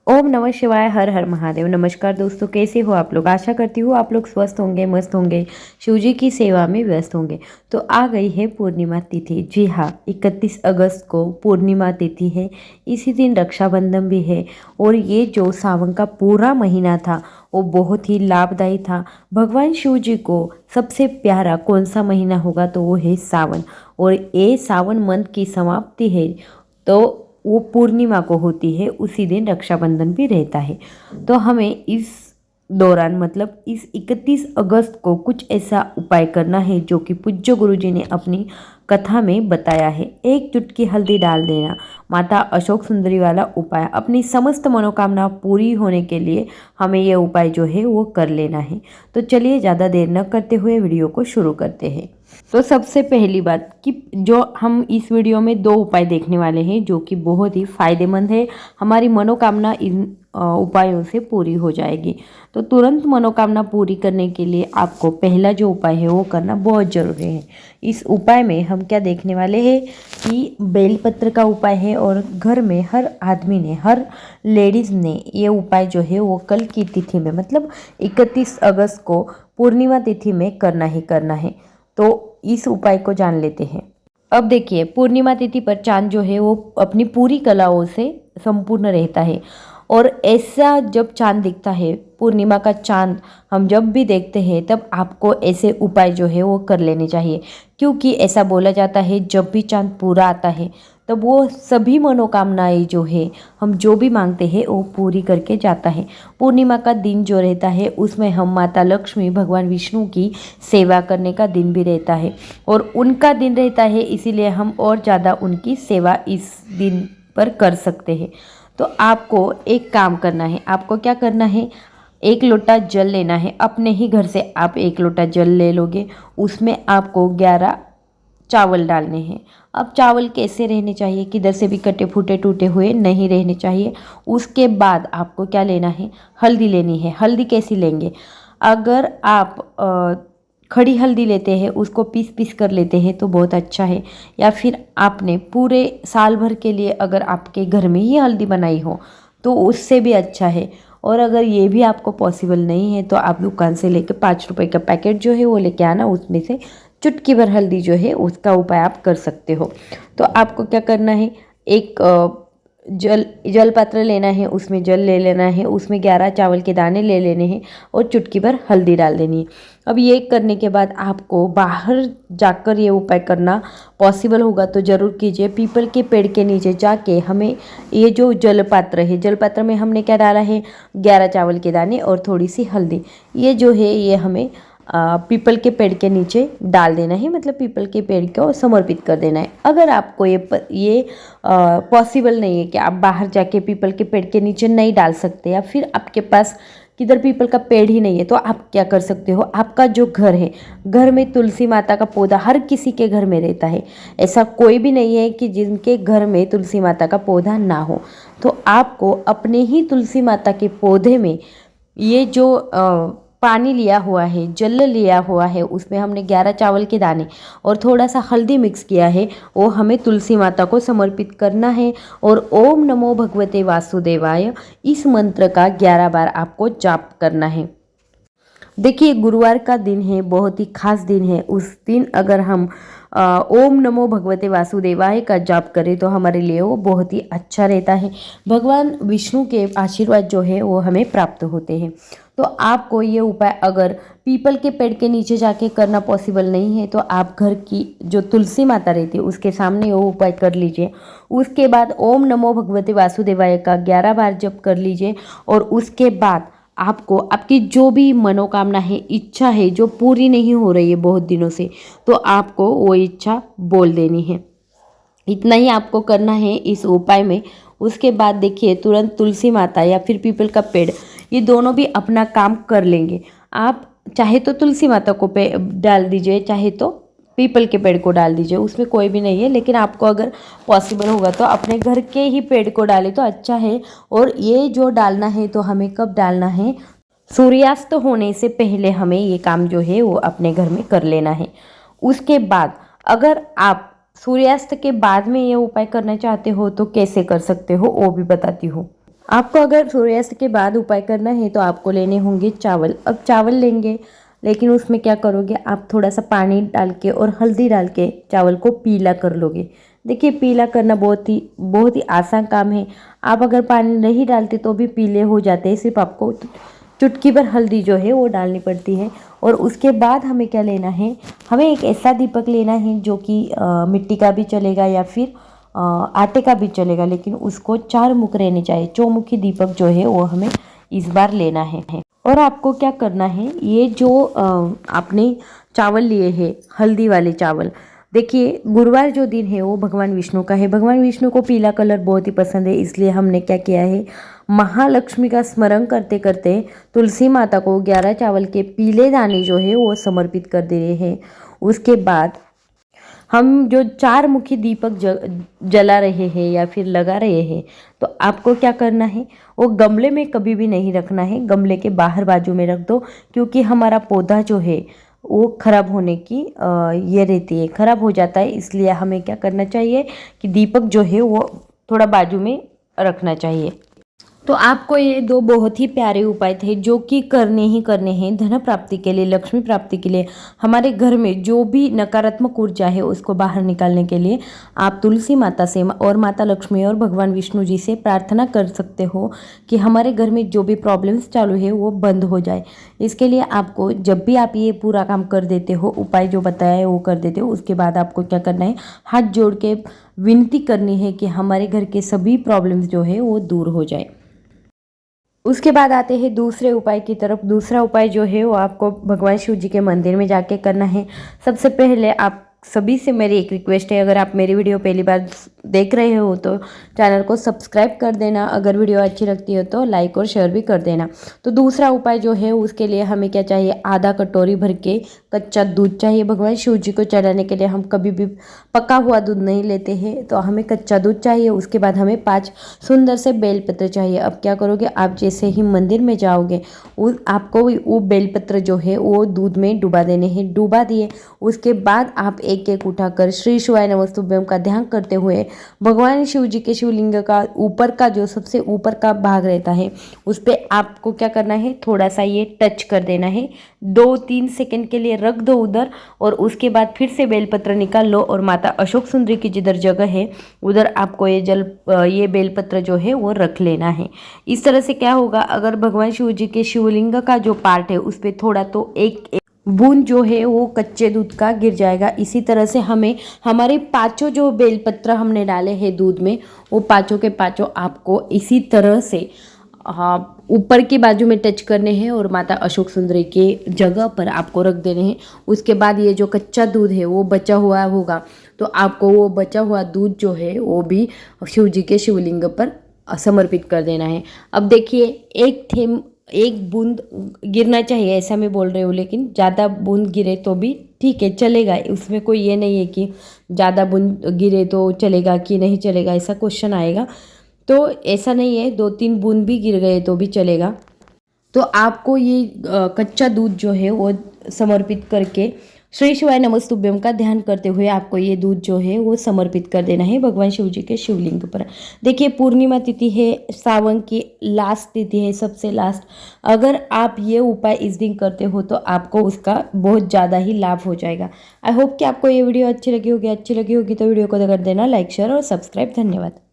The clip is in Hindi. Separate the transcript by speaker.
Speaker 1: ओम नमः शिवाय। हर हर महादेव। नमस्कार दोस्तों, कैसे हो आप लोग। आशा करती हूँ आप लोग स्वस्थ होंगे, मस्त होंगे, शिव जी की सेवा में व्यस्त होंगे। तो आ गई है पूर्णिमा तिथि। जी हाँ, 31 अगस्त को पूर्णिमा तिथि है। इसी दिन रक्षाबंधन भी है। और ये जो सावन का पूरा महीना था वो बहुत ही लाभदायी था। भगवान शिव जी को सबसे प्यारा कौन सा महीना होगा तो वो है सावन। और ये सावन मंथ की समाप्ति है तो वो पूर्णिमा को होती है, उसी दिन रक्षाबंधन भी रहता है। तो हमें इस दौरान मतलब इस 31 अगस्त को कुछ ऐसा उपाय करना है जो कि पूज्य गुरु जी ने अपनी कथा में बताया है। एक चुटकी हल्दी डाल देना, माता अशोक सुंदरी वाला उपाय। अपनी समस्त मनोकामना पूरी होने के लिए हमें यह उपाय जो है वो कर लेना है। तो चलिए ज़्यादा देर न करते हुए वीडियो को शुरू करते हैं। तो सबसे पहली बात कि जो हम इस वीडियो में दो उपाय देखने वाले हैं जो कि बहुत ही फायदेमंद है। हमारी मनोकामना इन उपायों से पूरी हो जाएगी। तो तुरंत मनोकामना पूरी करने के लिए आपको पहला जो उपाय है वो करना बहुत ज़रूरी है। इस उपाय में हम क्या देखने वाले हैं कि बेलपत्र का उपाय है। और घर में हर आदमी ने, हर लेडीज़ ने ये उपाय जो है वो कल की तिथि में मतलब 31 अगस्त को पूर्णिमा तिथि में करना ही करना है। तो इस उपाय को जान लेते हैं। अब देखिए, पूर्णिमा तिथि पर चांद जो है वो अपनी पूरी कलाओं से संपूर्ण रहता है। और ऐसा जब चांद दिखता है, पूर्णिमा का चांद हम जब भी देखते हैं तब आपको ऐसे उपाय जो है वो कर लेने चाहिए। क्योंकि ऐसा बोला जाता है जब भी चांद पूरा आता है तब वो सभी मनोकामनाएं जो है हम जो भी मांगते हैं वो पूरी करके जाता है। पूर्णिमा का दिन जो रहता है उसमें हम माता लक्ष्मी, भगवान विष्णु की सेवा करने का दिन भी रहता है। और उनका दिन रहता है इसीलिए हम और ज़्यादा उनकी सेवा इस दिन पर कर सकते हैं। तो आपको एक काम करना है। आपको क्या करना है, एक लोटा जल लेना है। अपने ही घर से आप एक लोटा जल ले लोगे, उसमें आपको 11 चावल डालने हैं। अब चावल कैसे रहने चाहिए, किधर से भी कटे फूटे टूटे हुए नहीं रहने चाहिए। उसके बाद आपको क्या लेना है, हल्दी लेनी है। हल्दी कैसी लेंगे, अगर आप खड़ी हल्दी लेते हैं, उसको पीस पीस कर लेते हैं तो बहुत अच्छा है। या फिर आपने पूरे साल भर के लिए अगर आपके घर में ही हल्दी बनाई हो तो उससे भी अच्छा है। और अगर ये भी आपको पॉसिबल नहीं है तो आप दुकान से लेकर 5 रुपए का पैकेट जो है वो लेके आना, उसमें से चुटकी भर हल्दी जो है उसका उपाय आप कर सकते हो। तो आपको क्या करना है, एक जल पात्र लेना है, उसमें जल ले लेना है, उसमें 11 चावल के दाने ले लेने हैं और चुटकी भर हल्दी डाल देनी है। अब ये करने के बाद आपको बाहर जाकर ये उपाय करना पॉसिबल होगा तो ज़रूर कीजिए। पीपल के पेड़ के नीचे जाके हमें ये जो जल पात्र है, जल पात्र में हमने क्या डाला है, 11 चावल के दाने और थोड़ी सी हल्दी। ये जो है ये हमें पीपल के पेड़ के नीचे डाल देना है, मतलब पीपल के पेड़ को समर्पित कर देना है। अगर आपको ये पॉसिबल नहीं है कि आप बाहर जाके पीपल के पेड़ के नीचे नहीं डाल सकते, या फिर आपके पास किधर पीपल का पेड़ ही नहीं है, तो आप क्या कर सकते हो, आपका जो घर है, घर में तुलसी माता का पौधा हर किसी के घर में रहता है। ऐसा कोई भी नहीं है कि जिनके घर में तुलसी माता का पौधा ना हो। तो आपको अपने ही तुलसी माता के पौधे में ये जो पानी लिया हुआ है, जल लिया हुआ है, उसमें हमने 11 चावल के दाने और थोड़ा सा हल्दी मिक्स किया है, वो हमें तुलसी माता को समर्पित करना है। और ओम नमो भगवते वासुदेवाय इस मंत्र का 11 बार आपको जाप करना है। देखिए, गुरुवार का दिन है, बहुत ही खास दिन है। उस दिन अगर हम ओम नमो भगवते वासुदेवाय का जाप करें तो हमारे लिए वो बहुत ही अच्छा रहता है। भगवान विष्णु के आशीर्वाद जो है वो हमें प्राप्त होते हैं। तो आपको ये उपाय अगर पीपल के पेड़ के नीचे जाके करना पॉसिबल नहीं है तो आप घर की जो तुलसी माता रहती है उसके सामने वो उपाय कर लीजिए। उसके बाद ओम नमो भगवते वासुदेवाय का 11 बार जप कर लीजिए। और उसके बाद आपको आपकी जो भी मनोकामना है, इच्छा है जो पूरी नहीं हो रही है बहुत दिनों से, तो आपको वो इच्छा बोल देनी है। इतना ही आपको करना है इस उपाय में। उसके बाद देखिए, तुरंत तुलसी माता या फिर पीपल का पेड़ ये दोनों भी अपना काम कर लेंगे। आप चाहे तो तुलसी माता को पे डाल दीजिए, चाहे तो पीपल के पेड़ को डाल दीजिए, उसमें कोई भी नहीं है। लेकिन आपको अगर पॉसिबल होगा तो अपने घर के ही पेड़ को डालें तो अच्छा है। और ये जो डालना है तो हमें कब डालना है, सूर्यास्त होने से पहले हमें ये काम जो है वो अपने घर में कर लेना है। उसके बाद अगर आप सूर्यास्त के बाद में ये उपाय करना चाहते हो तो कैसे कर सकते हो वो भी बताती हूँ। आपको अगर सूर्यास्त के बाद उपाय करना है तो आपको लेने होंगे चावल। अब चावल लेंगे, लेकिन उसमें क्या करोगे आप, थोड़ा सा पानी डाल के और हल्दी डाल के चावल को पीला कर लोगे। देखिए पीला करना बहुत ही आसान काम है। आप अगर पानी नहीं डालते तो भी पीले हो जाते हैं। सिर्फ आपको चुटकी भर हल्दी जो है वो डालनी पड़ती है। और उसके बाद हमें क्या लेना है, हमें एक ऐसा दीपक लेना है जो कि मिट्टी का भी चलेगा या फिर आटे का भी चलेगा, लेकिन उसको 4 मुख रहने चाहिए। चौमुखी दीपक जो है वो हमें इस बार लेना है। और आपको क्या करना है, ये जो आपने चावल लिए हैं हल्दी वाले चावल, देखिए गुरुवार जो दिन है वो भगवान विष्णु का है। भगवान विष्णु को पीला कलर बहुत ही पसंद है, इसलिए हमने क्या किया है, महालक्ष्मी का स्मरण करते करते तुलसी माता को 11 चावल के पीले दाने जो है वो समर्पित कर दे रहे हैं। उसके बाद हम जो 4 मुखी दीपक जला रहे हैं या फिर लगा रहे हैं, तो आपको क्या करना है, वो गमले में कभी भी नहीं रखना है, गमले के बाहर बाजू में रख दो। क्योंकि हमारा पौधा जो है वो खराब होने की ये रहती है, खराब हो जाता है। इसलिए हमें क्या करना चाहिए कि दीपक जो है वो थोड़ा बाजू में रखना चाहिए। तो आपको ये 2 बहुत ही प्यारे उपाय थे जो कि करने ही करने हैं धन प्राप्ति के लिए, लक्ष्मी प्राप्ति के लिए। हमारे घर में जो भी नकारात्मक ऊर्जा है उसको बाहर निकालने के लिए आप तुलसी माता से और माता लक्ष्मी और भगवान विष्णु जी से प्रार्थना कर सकते हो कि हमारे घर में जो भी प्रॉब्लम्स चालू है वो बंद हो जाए। इसके लिए आपको जब भी आप ये पूरा काम कर देते हो, उपाय जो बताया है वो कर देते हो, उसके बाद आपको क्या करना है, हाथ जोड़ के विनती करनी है कि हमारे घर के सभी प्रॉब्लम्स जो है वो दूर हो जाए। उसके बाद आते हैं दूसरे उपाय की तरफ। दूसरा उपाय जो है वो आपको भगवान शिव जी के मंदिर में जाके करना है। सबसे पहले आप सभी से मेरी एक रिक्वेस्ट है, अगर आप मेरी वीडियो पहली बार देख रहे हो तो चैनल को सब्सक्राइब कर देना। अगर वीडियो अच्छी लगती है तो लाइक और शेयर भी कर देना। तो दूसरा उपाय जो है उसके लिए हमें क्या चाहिए, आधा कटोरी भर के कच्चा दूध चाहिए। भगवान शिव जी को चढ़ाने के लिए हम कभी भी पका हुआ दूध नहीं लेते हैं, तो हमें कच्चा दूध चाहिए। उसके बाद हमें 5 सुंदर से बेलपत्र चाहिए। अब क्या करोगे, आप जैसे ही मंदिर में जाओगे आपको वो बेलपत्र जो है वो दूध में डुबा देने हैं। डुबा दिए उसके बाद आप एक एक उठाकर श्री शिवाय नमस्तुभ्यम का ध्यान करते हुए भगवान शिव जी के शिवलिंग का ऊपर का जो सबसे ऊपर का भाग रहता है उस पर आपको क्या करना है, थोड़ा सा ये टच कर देना है। 2-3 सेकंड के लिए रख दो उधर, और उसके बाद फिर से बेलपत्र निकाल लो और माता अशोक सुंदरी की जिधर जगह है उधर आपको ये बेलपत्र जो है वो रख लेना है। इस तरह से क्या होगा, अगर भगवान शिव जी के शिवलिंग का जो पार्ट है उस पर थोड़ा तो एक बूंद जो है वो कच्चे दूध का गिर जाएगा। इसी तरह से हमें हमारे 5 जो बेलपत्र हमने डाले हैं दूध में, वो 5 के 5 आपको इसी तरह से ऊपर की बाजू में टच करने हैं और माता अशोक सुंदरी के जगह पर आपको रख देने हैं। उसके बाद ये जो कच्चा दूध है वो बचा हुआ होगा, तो आपको वो बचा हुआ दूध जो है वो भी शिव जी के शिवलिंग पर समर्पित कर देना है। अब देखिए एक बूंद गिरना चाहिए ऐसा मैं बोल रही हूँ, लेकिन ज़्यादा बूंद गिरे तो भी ठीक है, चलेगा। उसमें कोई ये नहीं है कि ज़्यादा बूंद गिरे तो चलेगा कि नहीं चलेगा, ऐसा क्वेश्चन आएगा। तो ऐसा नहीं है, 2-3 बूंद भी गिर गए तो भी चलेगा। तो आपको ये कच्चा दूध जो है वो समर्पित करके श्री शिवाय नमस्तुभ्यम का ध्यान करते हुए आपको ये दूध जो है वो समर्पित कर देना है भगवान शिव जी के शिवलिंग पर। देखिए पूर्णिमा तिथि है, सावन की लास्ट तिथि है, सबसे लास्ट। अगर आप ये उपाय इस दिन करते हो तो आपको उसका बहुत ज़्यादा ही लाभ हो जाएगा। आई होप कि आपको ये वीडियो अच्छी लगी होगी तो वीडियो को कर देना लाइक, शेयर और सब्सक्राइब। धन्यवाद।